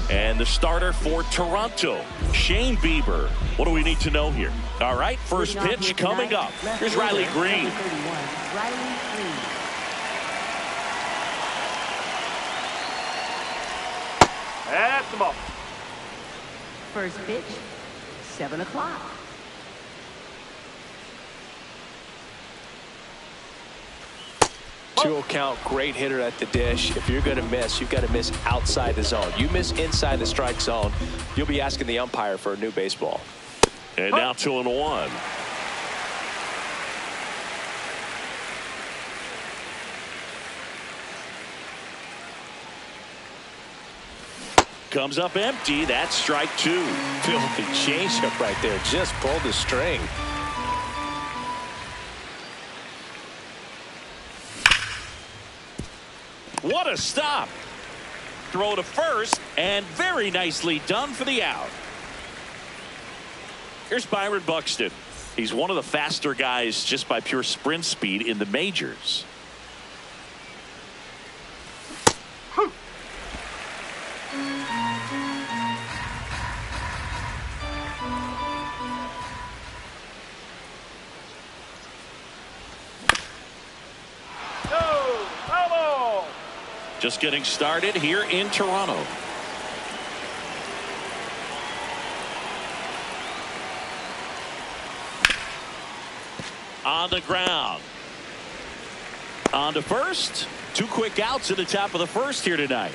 And the starter for Toronto, Shane Bieber. What do we need to know here? All right, first pitch coming up. Here's Riley Green. That's the ball. First pitch, 7 o'clock. Two count, great hitter at the dish. If you're going to miss, you've got to miss outside the zone. You miss inside the strike zone, you'll be asking the umpire for a new baseball. And now 2-1. Comes up empty. That's strike 2. Filthy changeup right there. Just pulled the string. What a stop. Throw to first, and very nicely done for the out. Here's Byron Buxton. He's one of the faster guys just by pure sprint speed in the majors. Just getting started here in Toronto. On the ground. On to first. 2 quick outs at the top of the first here tonight.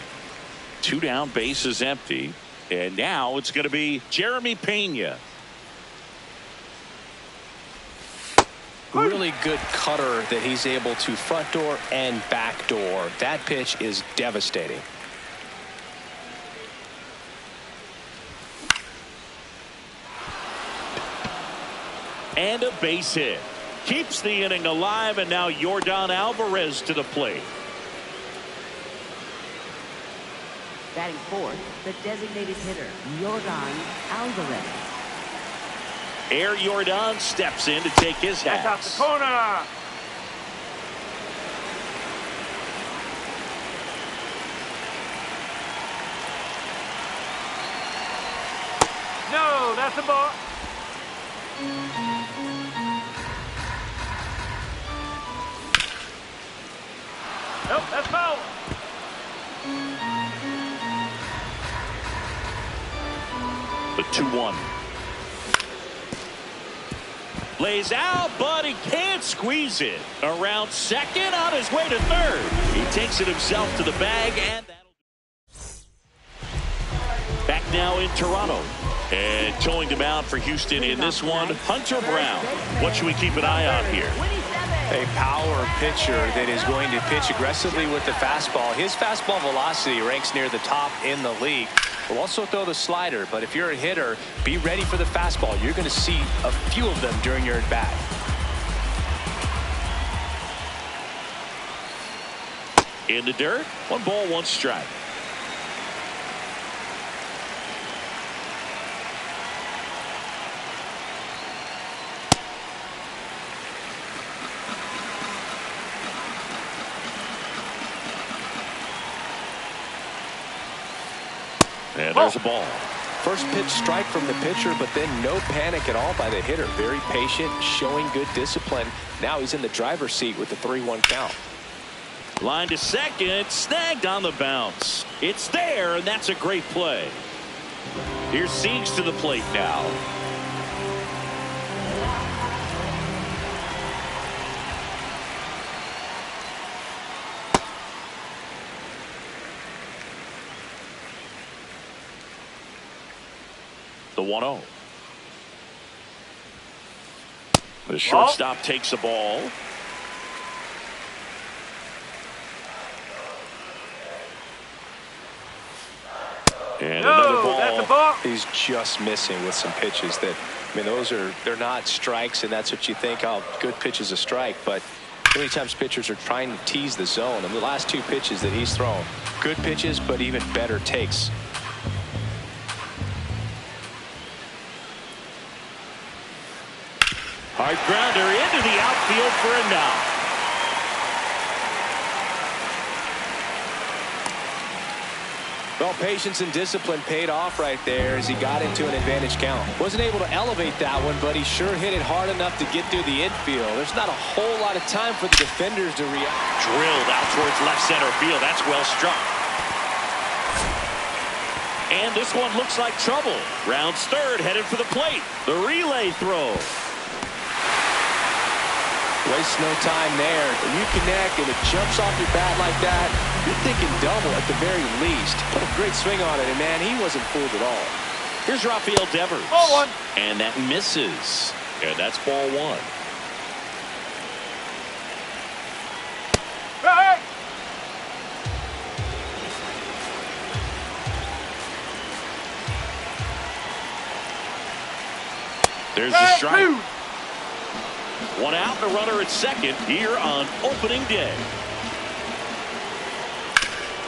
2 down, bases empty. And now it's going to be Jeremy Pena. Really good cutter that he's able to front door and back door. That pitch is devastating. And a base hit. Keeps the inning alive, and now Yordan Alvarez to the plate. Batting fourth, the designated hitter, Yordan Alvarez. Air Yordan steps in to take his hat. That's out the corner. No, that's a ball. Nope, that's foul. The 2-1. Lays out, but he can't squeeze it. Around second, on his way to third. He takes it himself to the bag, and that'll... Back now in Toronto. And towing the mound for Houston in this one, Hunter Brown. What should we keep an eye on here? A power pitcher that is going to pitch aggressively with the fastball. His fastball velocity ranks near the top in the league. Will also throw the slider, but if you're a hitter, be ready for the fastball. You're going to see a few of them during your at-bat. In the dirt, 1 ball, 1 strike. And there's a ball. First pitch strike from the pitcher, but then no panic at all by the hitter. Very patient, showing good discipline. Now he's in the driver's seat with the 3-1 count. Line to second, snagged on the bounce. It's there, and that's a great play. Here's Siegs to the plate now. The 1-0. The shortstop takes the ball. And another ball. That's a ball. He's just missing with some pitches that, I mean, they're not strikes, and that's what you think, oh, good pitch is a strike, but many times pitchers are trying to tease the zone, and the last 2 pitches that he's thrown, good pitches, but even better takes. Hard grounder into the outfield for a knock. Well, patience and discipline paid off right there as he got into an advantage count. Wasn't able to elevate that one, but he sure hit it hard enough to get through the infield. There's not a whole lot of time for the defenders to react. Drilled out towards left center field. That's well struck. And this one looks like trouble. Rounds third, headed for the plate. The relay throw. Waste no time there. When you connect and it jumps off your bat like that, you're thinking double at the very least. Put a great swing on it, and man, he wasn't fooled at all. Here's Rafael Devers. Ball one. And that misses. And that's ball one. Hey! There's the strike. One out, the runner at second here on opening day.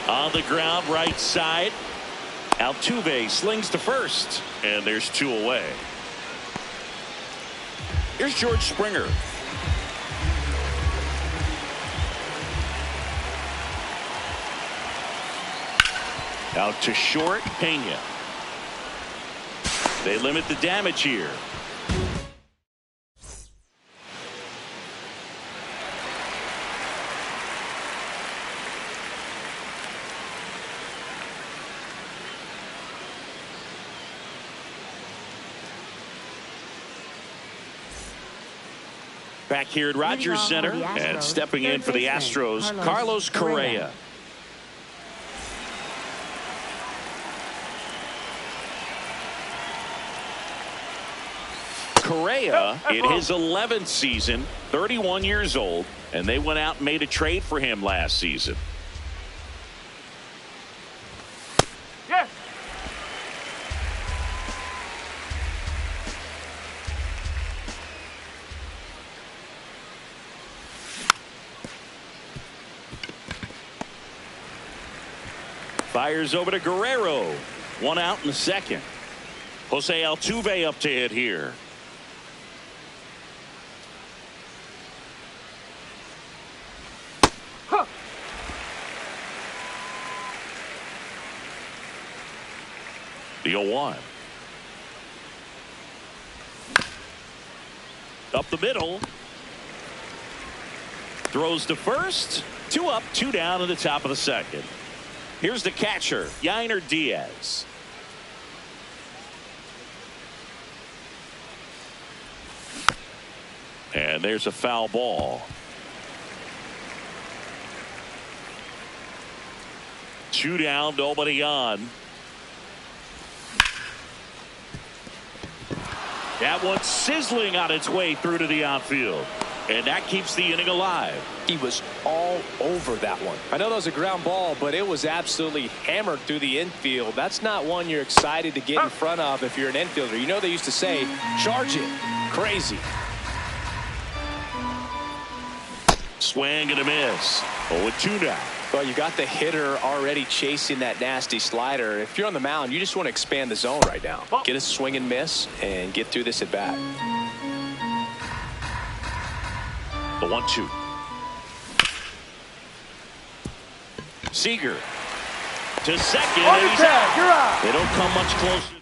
On the ground, right side. Altuve slings to first, and there's two away. Here's George Springer. Out to short, Pena. They limit the damage here. Back here at Rogers Center and stepping in for the Astros, Carlos Correa. Correa in his 11th season, 31 years old, and they went out and made a trade for him last season. Yes. Fires over to Guerrero. One out in the second. Jose Altuve up to hit here. Huh. The 0-1. Up the middle. Throws to first. Two up, two down in the top of the second. Here's the catcher, Yainer Diaz. And there's a foul ball. Two down, nobody on. That one's sizzling on its way through to the outfield. And that keeps the inning alive. He was all over that one. I know that was a ground ball, but it was absolutely hammered through the infield. That's not one you're excited to get in front of if you're an infielder. You know they used to say, charge it. Crazy. Swing and a miss. 0-2 now. Well, you got the hitter already chasing that nasty slider. If you're on the mound, you just want to expand the zone right now. Get a swing and miss and get through this at bat. The 1-2. Seager to second, and he's out. You're out. They don't come much closer than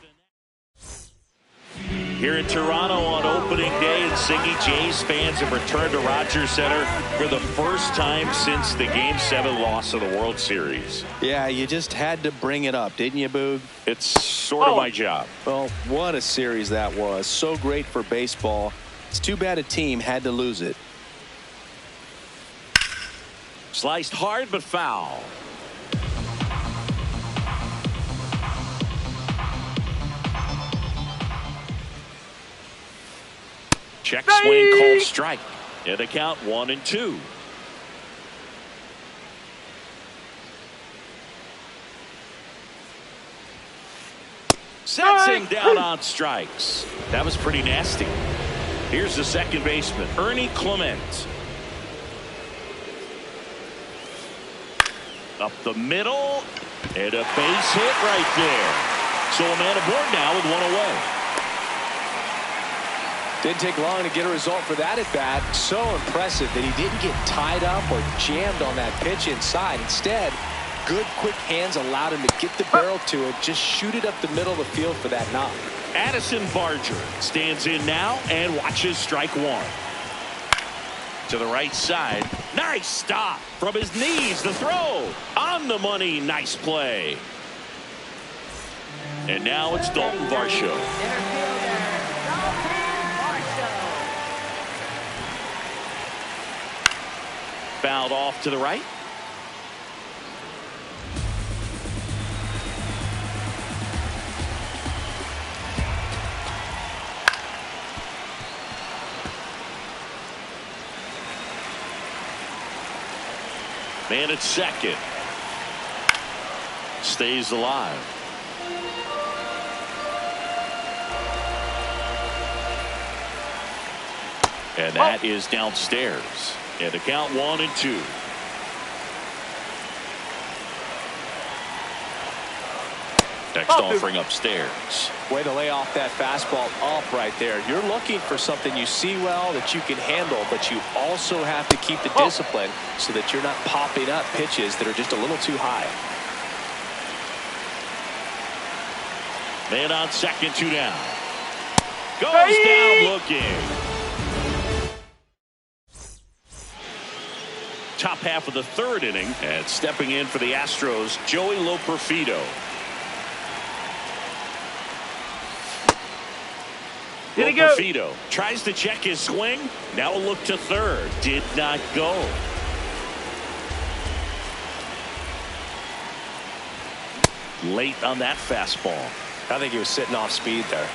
that. Here in Toronto on opening day, and Siggy, Jays fans have returned to Rogers Center for the first time since the Game 7 loss of the World Series. Yeah, you just had to bring it up, didn't you, Boog? It's sort of my job. Well, what a series that was. So great for baseball. It's too bad a team had to lose it. Sliced hard but foul. Check swing called strike. And the count 1-2. Sets him down on strikes. That was pretty nasty. Here's the second baseman, Ernie Clement. Up the middle, and a base hit right there. So a man aboard now with one away. Didn't take long to get a result for that at bat. So impressive that he didn't get tied up or jammed on that pitch inside. Instead, good, quick hands allowed him to get the barrel to it, just shoot it up the middle of the field for that knock. Addison Barger stands in now and watches strike one. To the right side. Nice stop from his knees. The throw on the money. Nice play. And now it's Dalton Varsho. Fouled off to the right. Man at second. Stays alive. And that is downstairs. And the count 1-2. Next offering upstairs. Way to lay off that fastball up right there. You're looking for something you see well that you can handle, but you also have to keep the discipline so that you're not popping up pitches that are just a little too high. Man on second, 2 down. Goes down looking. Top half of the third inning, and stepping in for the Astros, Joey Loperfido. Loperfido tries to check his swing. Now a look to third. Did not go. Late on that fastball. I think he was sitting off speed there.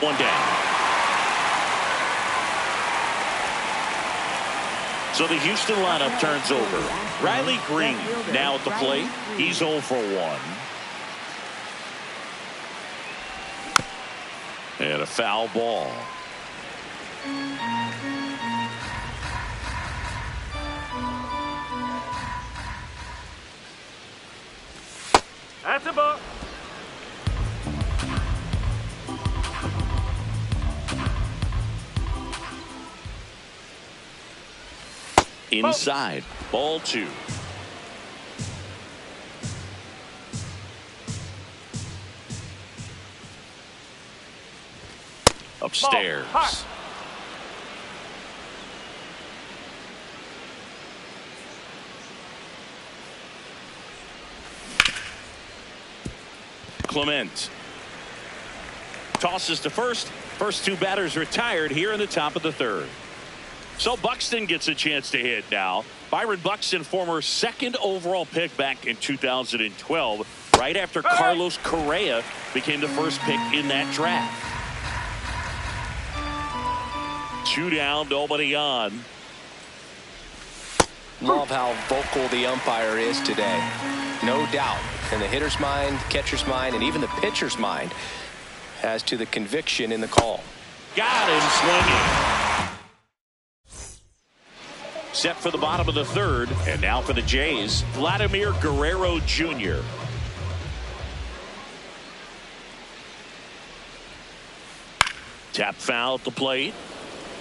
One down. So the Houston lineup turns over. Riley Green now at the plate. He's 0 for 1. And a foul ball. That's a ball. Inside. Ball 2. Upstairs. Clement tosses to first. First 2 batters retired here in the top of the third. So Buxton gets a chance to hit now. Byron Buxton, former 2nd overall pick back in 2012, right after Carlos Correa became the first pick in that draft. 2 down, nobody on. Love how vocal the umpire is today. No doubt in the hitter's mind, catcher's mind, and even the pitcher's mind as to the conviction in the call. Got him swinging. Set for the bottom of the third, and now for the Jays, Vladimir Guerrero Jr. Tap foul at the plate.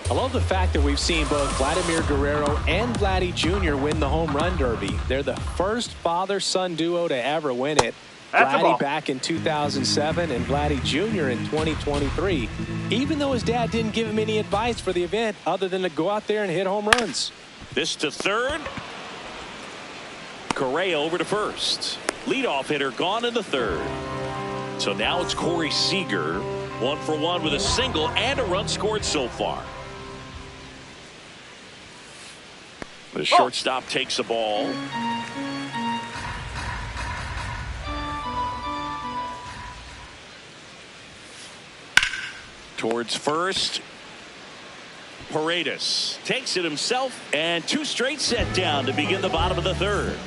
I love the fact that we've seen both Vladimir Guerrero and Vladdy Jr. win the home run derby. They're the first father-son duo to ever win it. Vladdy back in 2007 and Vladdy Jr. in 2023. Even though his dad didn't give him any advice for the event other than to go out there and hit home runs. This to third. Correa over to first. Leadoff hitter gone in the third. So now it's Corey Seager. 1 for 1 with a single and a run scored so far. The shortstop takes the ball. Towards first. Paredes takes it himself, and 2 straight set down to begin the bottom of the third.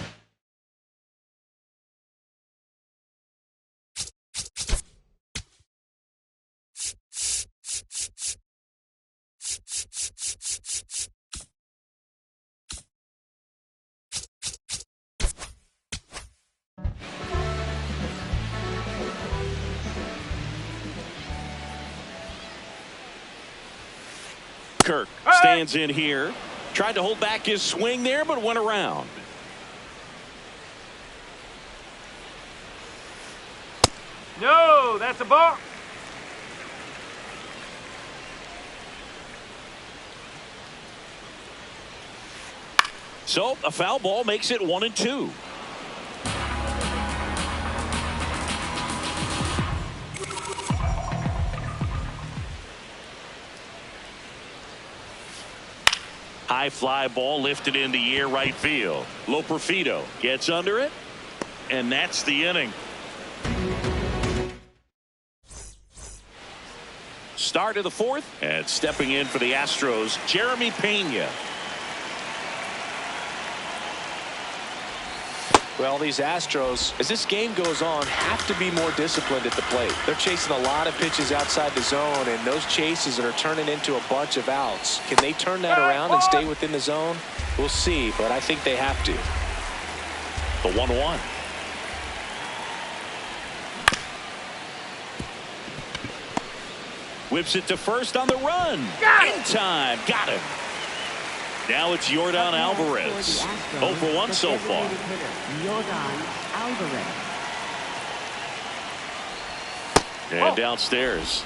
Kirk stands in here. Tried to hold back his swing there, but went around. No, that's a ball. So a foul ball makes it 1-2. High fly ball lifted in the air right field. Loperfido gets under it, and that's the inning. Start of the fourth, and stepping in for the Astros, Jeremy Pena. Well, these Astros, as this game goes on, have to be more disciplined at the plate. They're chasing a lot of pitches outside the zone, and those chases are turning into a bunch of outs. Can they turn that around and stay within the zone? We'll see, but I think they have to. The 1-1. Whips it to first on the run. In time. Got him. Now it's Yordan Alvarez. 0 for 1 so far. Yordan Alvarez. And downstairs.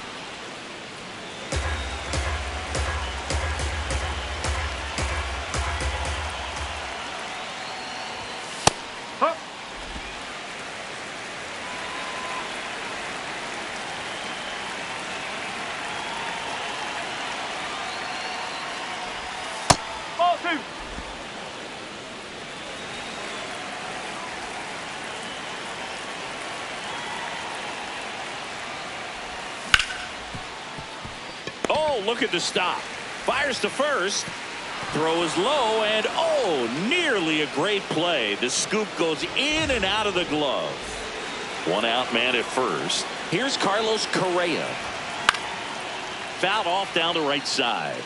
Ball 2. Oh, look at the stop. Fires to first. Throw is low, and oh, nearly a great play. The scoop goes in and out of the glove. One out man at first. Here's Carlos Correa. Fouled off down the right side.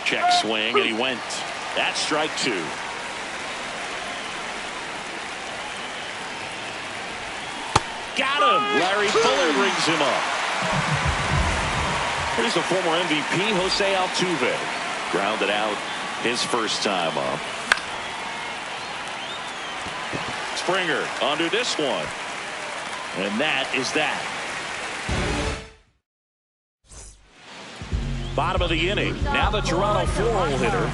Check swing, and he went. That's strike 2. Got him. Larry Fuller brings him up. Here's the former MVP, Jose Altuve. Grounded out his first time up. Springer under this one. And that is that. Bottom of the inning. Now the Toronto 4-hole hitter.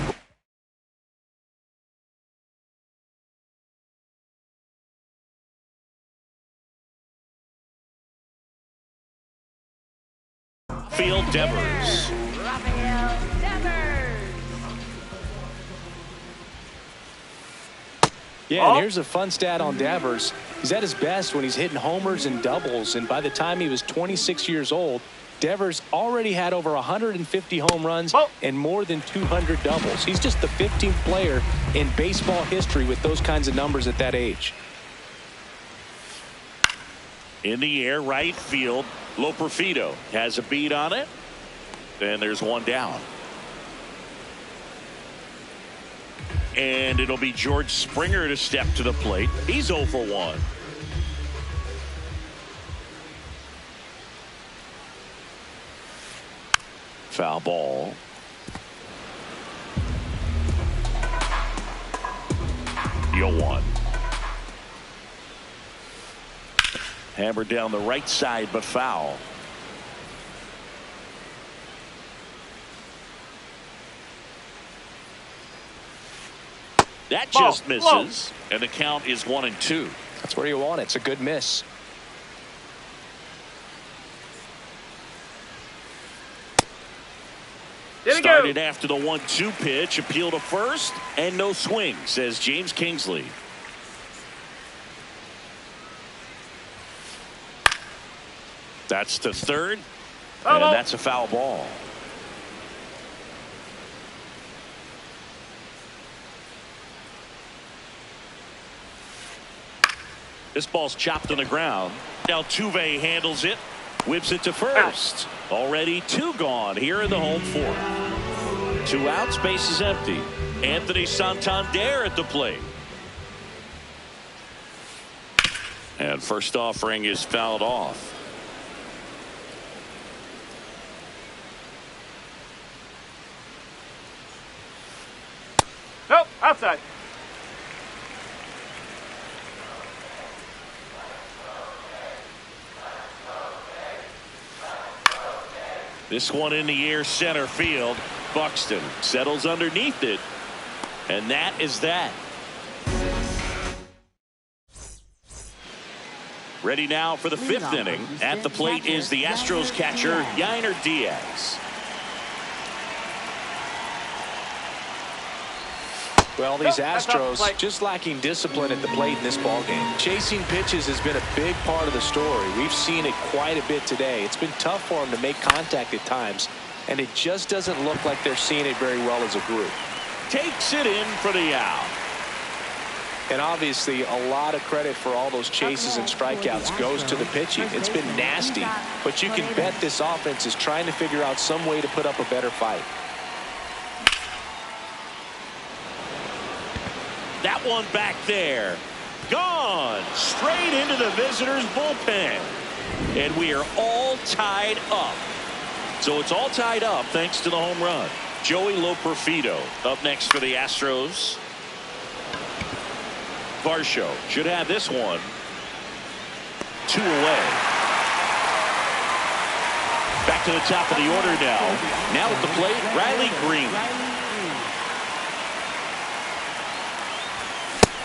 Field Devers. Rafael Devers. Yeah, and here's a fun stat on Devers. He's at his best when he's hitting homers and doubles, and by the time he was 26 years old, Devers already had over 150 home runs and more than 200 doubles. He's just the 15th player in baseball history with those kinds of numbers at that age. In the air, right field. Loperfido has a beat on it. And there's one down. And it'll be George Springer to step to the plate. He's 0 for 1. Foul ball. The 0-1. Hammered down the right side, but foul. That just misses, and the count is 1-2. That's where you want it. It's a good miss. Started after the 1-2 pitch, appeal to first, and no swing, says James Kingsley. That's to third, and that's a foul ball. This ball's chopped on the ground. Altuve handles it, whips it to first. Already 2 gone here in the home 4th. 2 outs, base is empty. Anthony Santander at the plate. And first offering is fouled off. Nope, outside. This one in the air, center field. Buxton settles underneath it. And that is that. Ready now for the fifth inning. At the plate is the Astros catcher, Yainer Diaz. Well, these That's off the Astros plate. just lacking discipline at the plate in this ballgame. Chasing pitches has been a big part of the story. We've seen it quite a bit today. It's been tough for them to make contact at times, and it just doesn't look like they're seeing it very well as a group. Takes it in for the out. And obviously, a lot of credit for all those chases and strikeouts goes to the pitching. It's been nasty, but you can bet this offense is trying to figure out some way to put up a better fight. That one back there. Gone. Straight into the visitors' bullpen. And we are all tied up. So it's all tied up thanks to the home run. Joey Loperfido up next for the Astros. Varsho should have this one. 2 away. Back to the top of the order now. Now at the plate, Riley Green.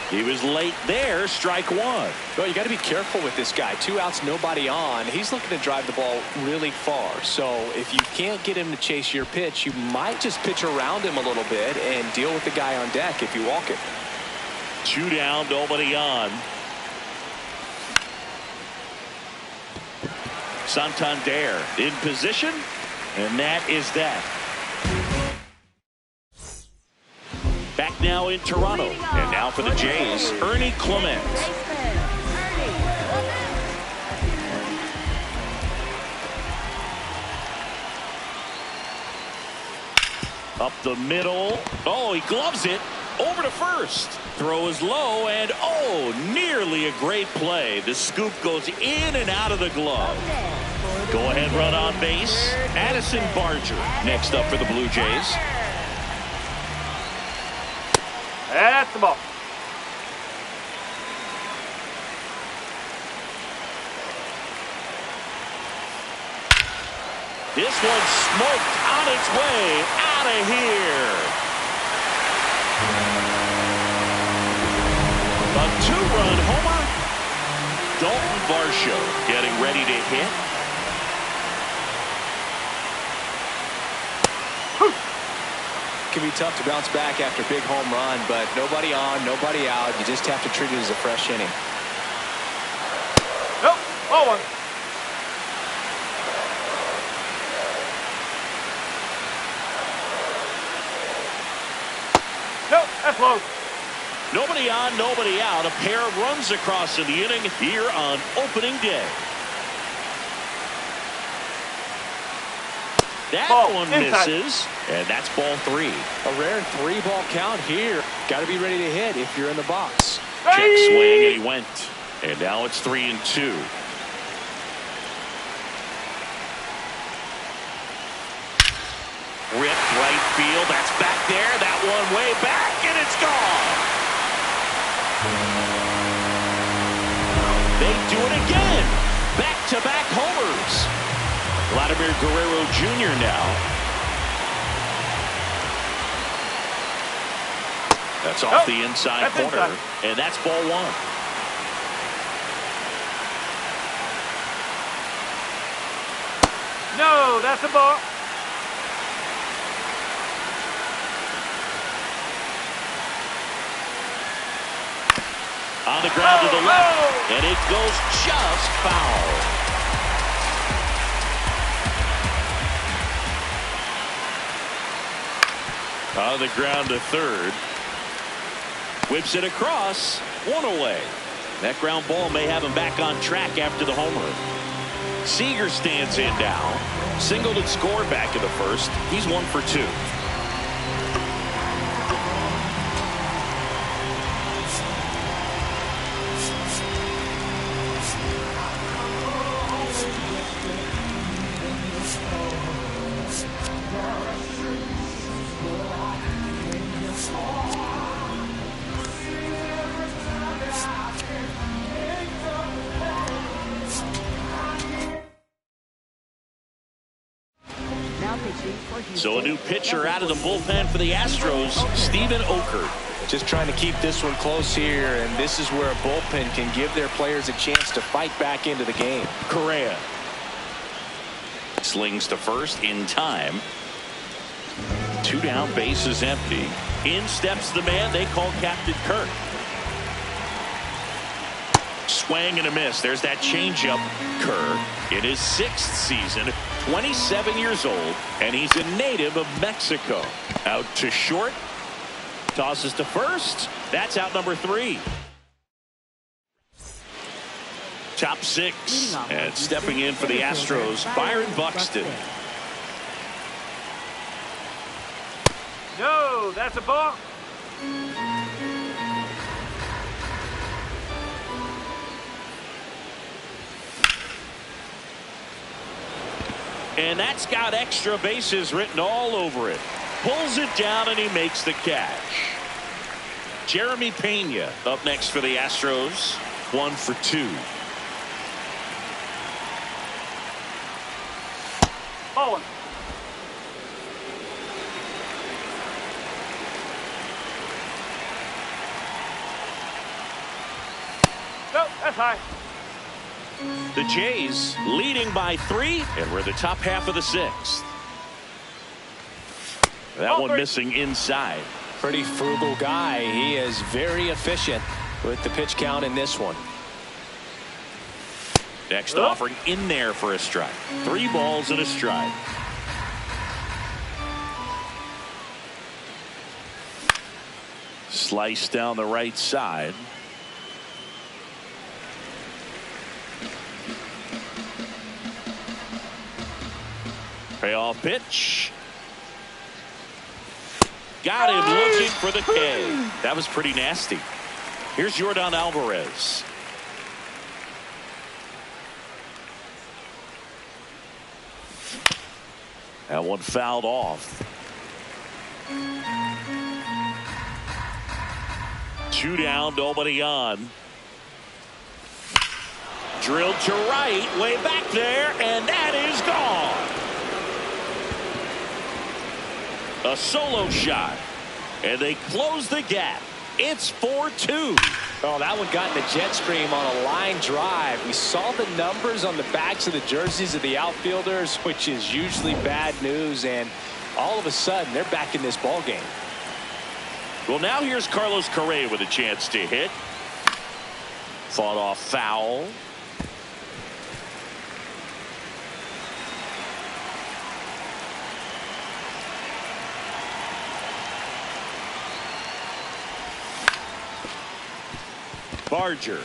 He was late there. Strike one. Well, you got to be careful with this guy. 2 outs, nobody on. He's looking to drive the ball really far. So if you can't get him to chase your pitch, you might just pitch around him a little bit and deal with the guy on deck if you walk it. 2 down, nobody on. Santander in position, and that is that. Back now in Toronto, and now for the Jays, Ernie Clement. Up the middle. Oh, he gloves it. Over to first. Throw is low, and oh, nearly a great play. The scoop goes in and out of the glove. Go ahead run on base. Addison Barger next up for the Blue Jays. That's the ball. This one smoked on its way out of here. A 2-run homer. Dalton Varsho getting ready to hit. It can be tough to bounce back after a big home run, but nobody on, nobody out. You just have to treat it as a fresh inning. Nope, ball one. Nope, that's low. Nobody on, nobody out. A pair of runs across in the inning here on opening day. That Ball one inside. misses, and that's ball 3. A rare 3-ball count here. Got to be ready to hit if you're in the box. Check swing, and he went. And now it's 3-2. Ripped right field. That's back there. That one way back, and it's gone. They do it again. Back-to-back homers. Vladimir Guerrero Jr. now. That's off the inside corner. And that's ball 1. No, that's a ball. On the ground to the left. And it goes just foul. On the ground to third. Whips it across. 1 away. That ground ball may have him back on track after the homer. Seager stands in now. Singleton scored back in the first. He's 1 for 2. So a new pitcher out of the bullpen for the Astros, Steven Okert. Just trying to keep this one close here, and this is where a bullpen can give their players a chance to fight back into the game. Correa slings to first in time. 2 down, bases empty. In steps the man they call Captain Kirk. Swing and a miss. There's that changeup. Kerr in his 6th season, 27 years old, and he's a native of Mexico. Out to short. Tosses to first. That's out number 3. Top 6. And stepping in for the Astros, Byron Buxton. No, that's a ball. And that's got extra bases written all over it. Pulls it down and he makes the catch. Jeremy Pena up next for the Astros. 1 for 2. Ball one. No, that's high. The Jays leading by 3, and we're the top half of the 6th. That one missing inside. Pretty frugal guy. He is very efficient with the pitch count in this one. Next offering in there for a strike. 3 balls and a strike. Slice down the right side. Payoff pitch. Got him looking for the K. That was pretty nasty. Here's Yordan Alvarez. That one fouled off. 2 down, nobody on. Drilled to right, way back there, and that is gone. A solo shot, and they close the gap. It's 4-2. Oh, that one got in the jet stream on a line drive. We saw the numbers on the backs of the jerseys of the outfielders, which is usually bad news, and all of a sudden they're back in this ball game. Well, now here's Carlos Correa with a chance to hit. Fought off foul. Barger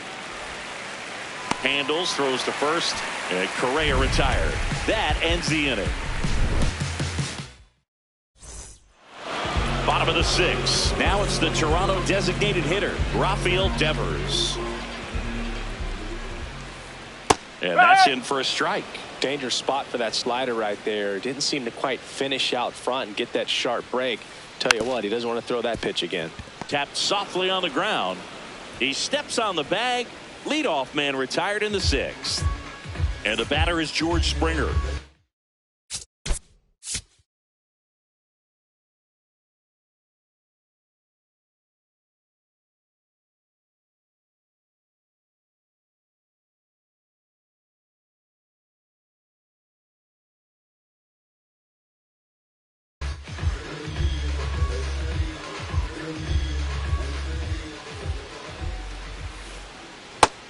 handles, throws to first, and Correa retired. That ends the inning. Bottom of the 6th. Now it's the Toronto designated hitter, Rafael Devers. And that's in for a strike. Dangerous spot for that slider right there. Didn't seem to quite finish out front and get that sharp break. Tell you what, he doesn't want to throw that pitch again. Tapped softly on the ground. He steps on the bag. Leadoff man retired in the 6th. And the batter is George Springer.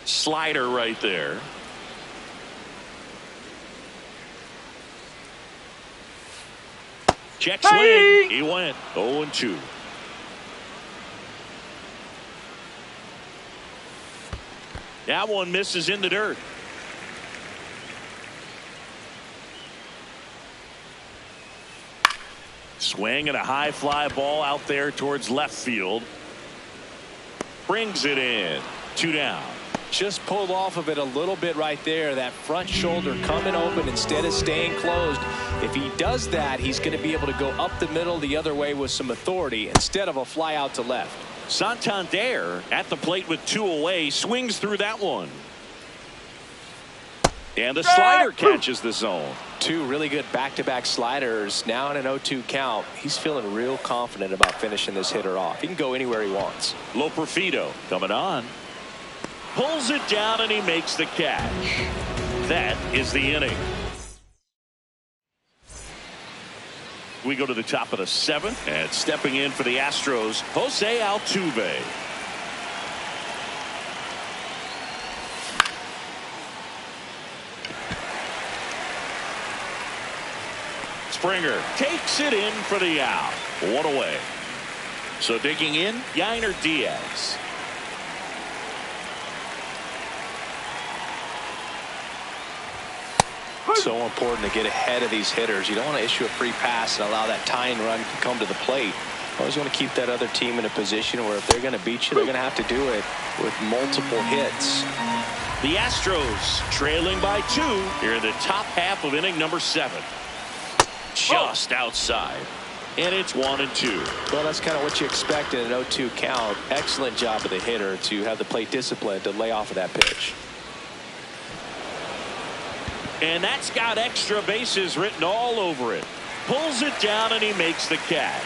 Slider right there. Check swing. He went 0-2. That one misses in the dirt. Swing and a high fly ball out there towards left field. Brings it in. 2 down. Just pulled off of it a little bit right there. That front shoulder coming open instead of staying closed. If he does that, he's going to be able to go up the middle the other way with some authority instead of a fly out to left. Santander at the plate with 2 away, swings through that one. And the slider catches the zone. Two really good back-to-back sliders. Now in an 0-2 count. He's feeling real confident about finishing this hitter off. He can go anywhere he wants. Loperfido coming on. Pulls it down and he makes the catch. That is the inning. We go to the top of the 7th, and stepping in for the Astros, Jose Altuve. Springer takes it in for the out. One away. So digging in, Yainer Diaz. So important to get ahead of these hitters. You don't want to issue a free pass and allow that tying run to come to the plate. You always want to keep that other team in a position where if they're going to beat you, they're going to have to do it with multiple hits. The Astros trailing by 2 here in the top half of inning number 7. Just outside. And it's 1-2. Well, that's kind of what you expect in an 0-2 count. Excellent job of the hitter to have the plate discipline to lay off of that pitch. And that's got extra bases written all over it. Pulls it down and he makes the catch.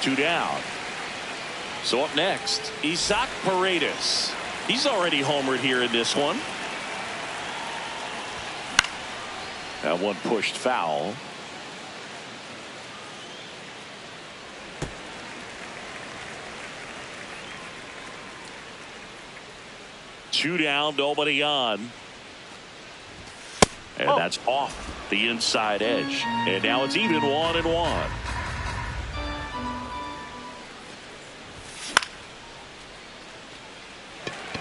2 down. So up next, Isaac Paredes. He's already homered here in this one. That one pushed foul. Two down, nobody on. And that's off the inside edge. And now it's even 1-1.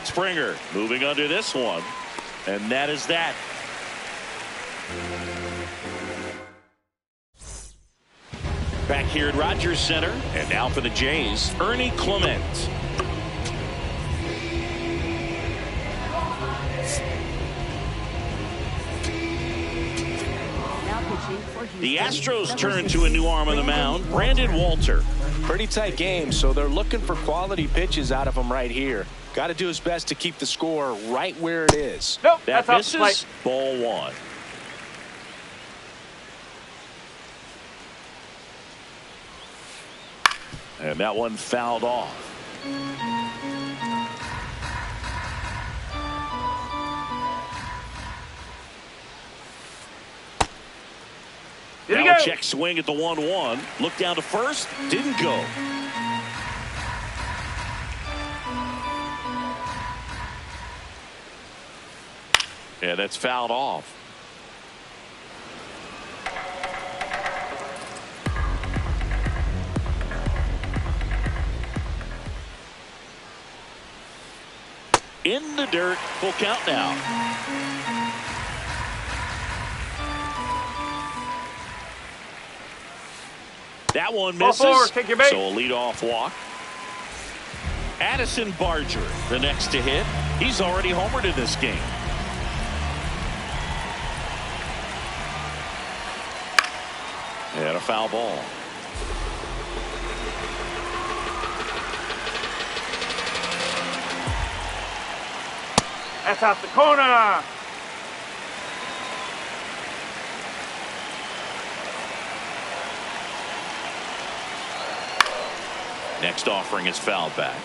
Springer moving under this one. And that is that. Back here at Rogers Center. And now for the Jays, Ernie Clement. The Astros turn to a new arm on the mound, Brandon Walter. Pretty tight game, so they're looking for quality pitches out of him right here. Got to do his best to keep the score right where it is. Nope, that that's misses. Ball 1. And that one fouled off. Now check swing at the 1-1. Look down to first. Didn't go. Yeah, that's fouled off. In the dirt. Full count now. That one misses. So a leadoff walk. Addison Barger, the next to hit. He's already homered in this game. And a foul ball. That's out the corner. Next offering is fouled back.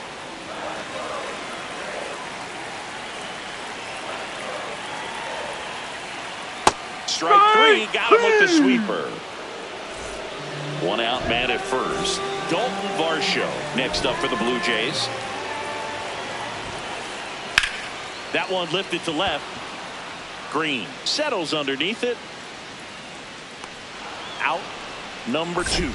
Strike 3, got him with the sweeper. One out man at first. Dalton Varsho next up for the Blue Jays. That one lifted to left. Green settles underneath it. Out number 2.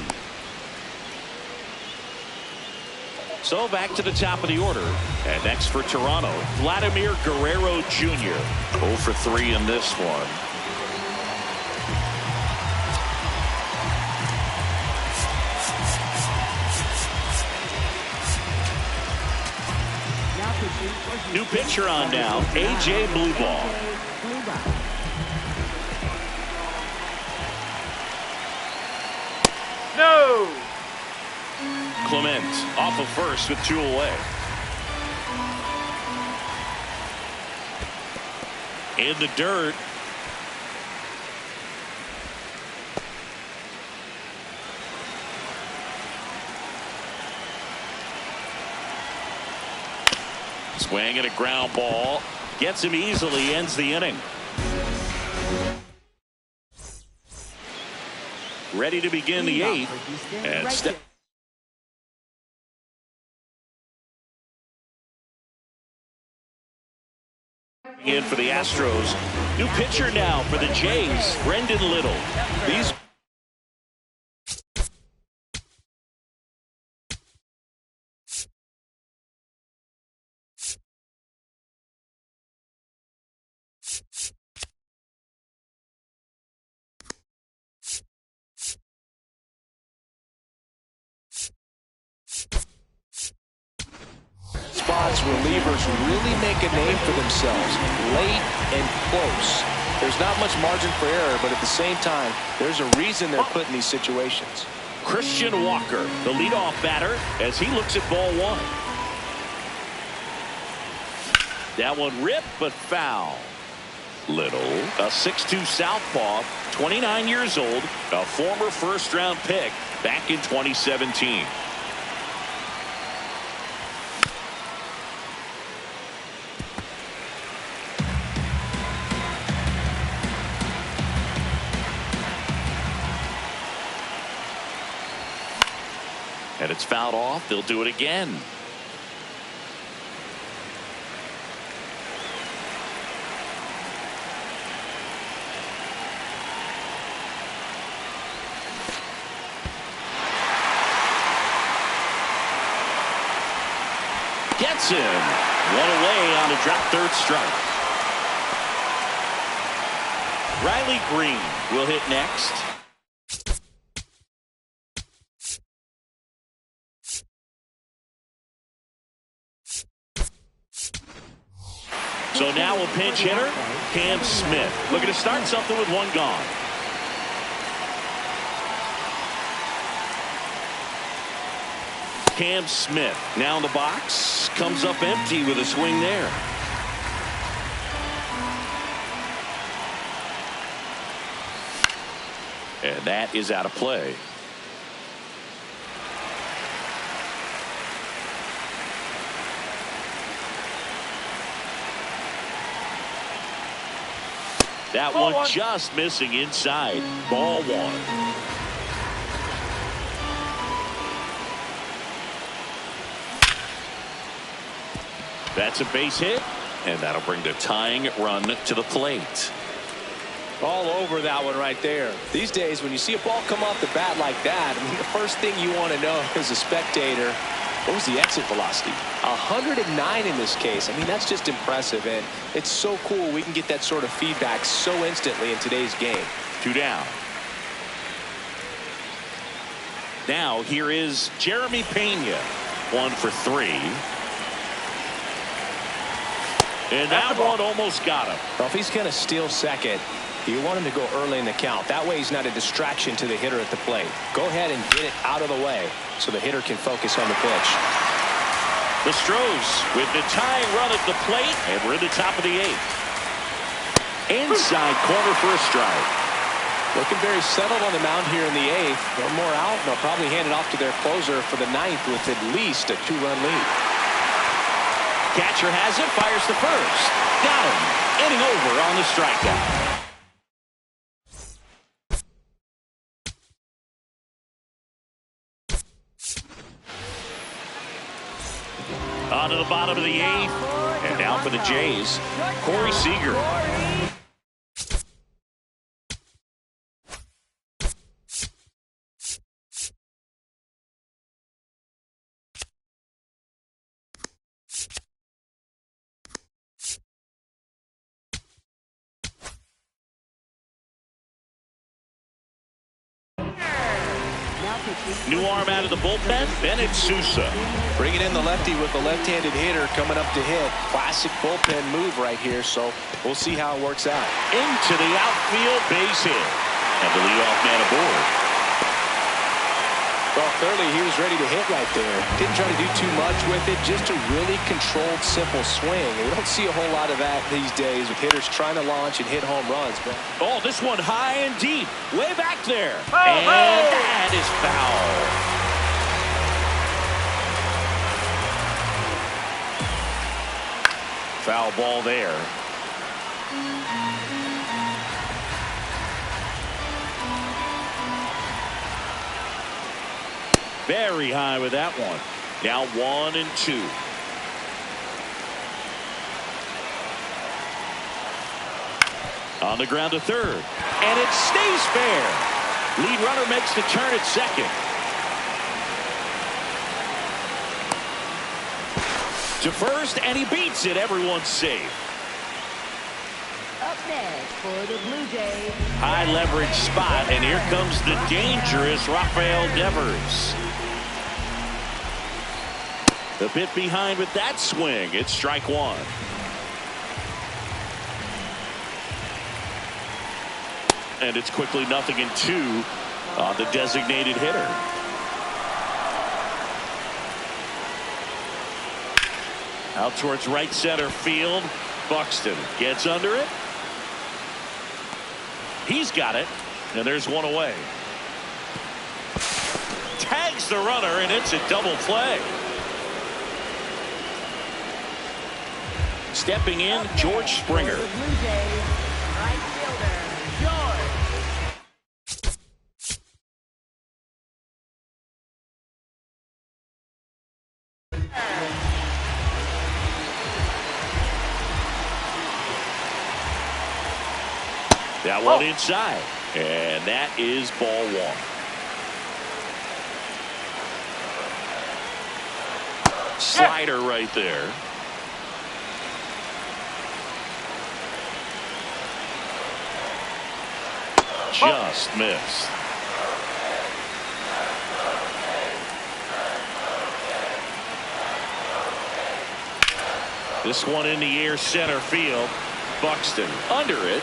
So back to the top of the order. And next for Toronto, Vladimir Guerrero Jr. 0 for 3 in this one. New pitcher on now, A.J. Blueball. No. Clement off of first with 2 away. In the dirt, Swing and a ground ball. Gets him easily, ends the inning. Ready to begin the 8th. And step in for the Astros. New pitcher now for the Jays, Brendan Little. These spots relievers really make a name for themselves late and close. There's not much margin for error, but at the same time, there's a reason they're put in these situations. Christian Walker, the leadoff batter, as he looks at ball 1. That one ripped, but foul. Little, a 6'2 southpaw, 29 years old, a former first-round pick back in 2017. And it's fouled off. They'll do it again. Gets him. One away on a drop third strike. Riley Green will hit next. So now a pinch hitter, Cam Smith. Looking to start something with one gone. Cam Smith now in the box. Comes up empty with a swing there. And that is out of play. That one just missing inside. Ball 1. That's a base hit, and that'll bring the tying run to the plate. All over that one right there. These days, when you see a ball come off the bat like that, I mean, the first thing you want to know as a spectator, what was the exit velocity? 109 in this case. I mean, that's just impressive, and it's so cool we can get that sort of feedback so instantly in today's game. 2 down. Now here is Jeremy Pena. 1 for 3. And that one almost got him. Well, if he's going to steal second, you want him to go early in the count. That way he's not a distraction to the hitter at the plate. Go ahead and get it out of the way so the hitter can focus on the pitch. The Stros with the tying run at the plate, and we're in the top of the 8th. Inside corner for a strike. Looking very settled on the mound here in the 8th. One more out, and they'll probably hand it off to their closer for the 9th with at least a 2-run lead. Catcher has it, fires the first. Got him. Inning over on the strikeout. On to the bottom of the 8th. And now for the Jays, Corey Seager. New arm out of the bullpen, Bennett Sousa. Bringing in the lefty with the left-handed hitter coming up to hit. Classic bullpen move right here, so we'll see how it works out. Into the outfield, base hit. And the leadoff man aboard. Well, clearly he was ready to hit right there. Didn't try to do too much with it, just a really controlled, simple swing. And we don't see a whole lot of that these days with hitters trying to launch and hit home runs. But oh, this one high and deep, way back there. And that is foul. Foul ball there. Very high with that one. Now 1-2. On the ground to third. And it stays fair. Lead runner makes the turn at second. To first, and he beats it. Everyone's safe. Up next for the Blue Jays. High leverage spot, and here comes the dangerous Rafael Devers. A bit behind with that swing. It's strike one. And it's quickly 0-2 on the designated hitter. Out towards right center field. Buxton gets under it. He's got it. And there's one away. Tags the runner, and it's a double play. Stepping in, George Springer. For the Blue Jays, right fielder, George. That one inside. And that is ball one. Slider right there. Just missed. This one in the air, center field. Buxton under it.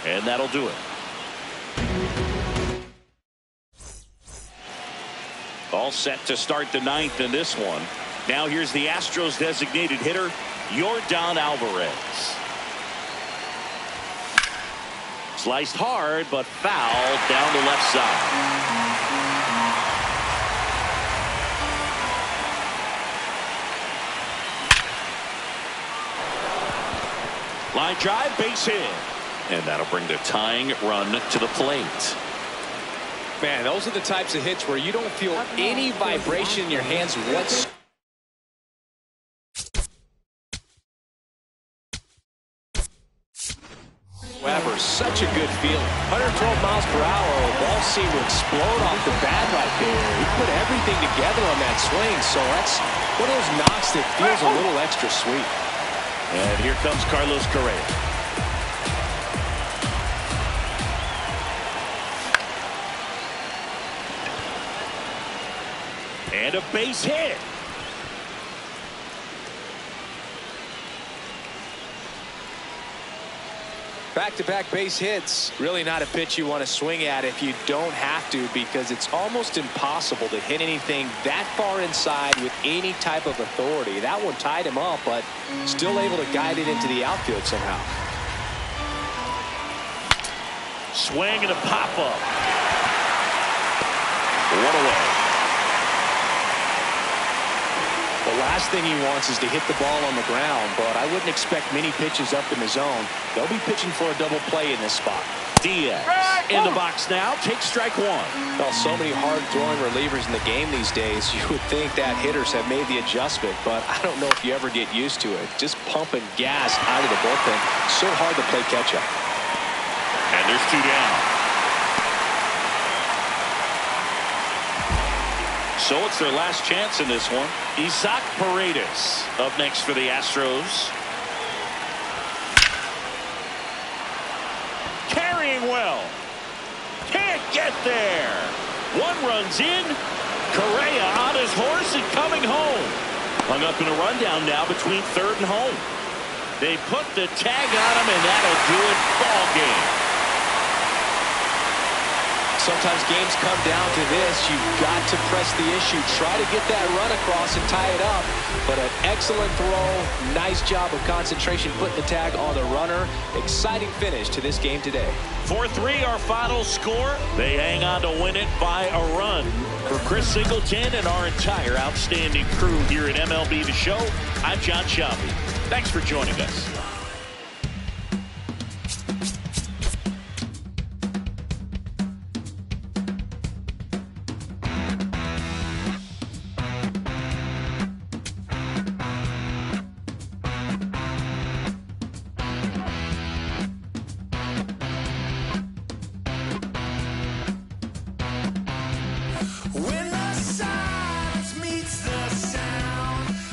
And that'll do it. All set to start the ninth in this one. Now here's the Astros designated hitter, Yordan Alvarez. Sliced hard, but fouled down the left side. Line drive, base hit. And that'll bring the tying run to the plate. Man, those are the types of hits where you don't feel any vibration in your hands whatsoever. Such a good feeling. 112 miles per hour. The ball seemed to explode off the bat right there. He put everything together on that swing, so that's one of those knocks that feels a little extra sweet. And here comes Carlos Correa. And a base hit. Back-to-back base hits, really not a pitch you want to swing at if you don't have to, because it's almost impossible to hit anything that far inside with any type of authority. That one tied him up, but still able to guide it into the outfield somehow. Swing and a pop-up. One away. The last thing he wants is to hit the ball on the ground, but I wouldn't expect many pitches up in the zone. They'll be pitching for a double play in this spot. Diaz in the box now, takes strike one. Well, so many hard-throwing relievers in the game these days, you would think that hitters have made the adjustment, but I don't know if you ever get used to it. Just pumping gas out of the bullpen, so hard to play catch-up. And there's two down. So it's their last chance in this one. Isaac Paredes up next for the Astros. Carrying well. Can't get there. One runs in. Correa on his horse and coming home. Hung up in a rundown now between third and home. They put the tag on him, and that'll do it. Ball game. Sometimes games come down to this. You've got to press the issue. Try to get that run across and tie it up. But an excellent throw. Nice job of concentration putting the tag on the runner. Exciting finish to this game today. 4-3 our final score. They hang on to win it by a run. For Chris Chris Singleton and our entire outstanding crew here at MLB The Show, I'm John Shelby. Thanks for joining us.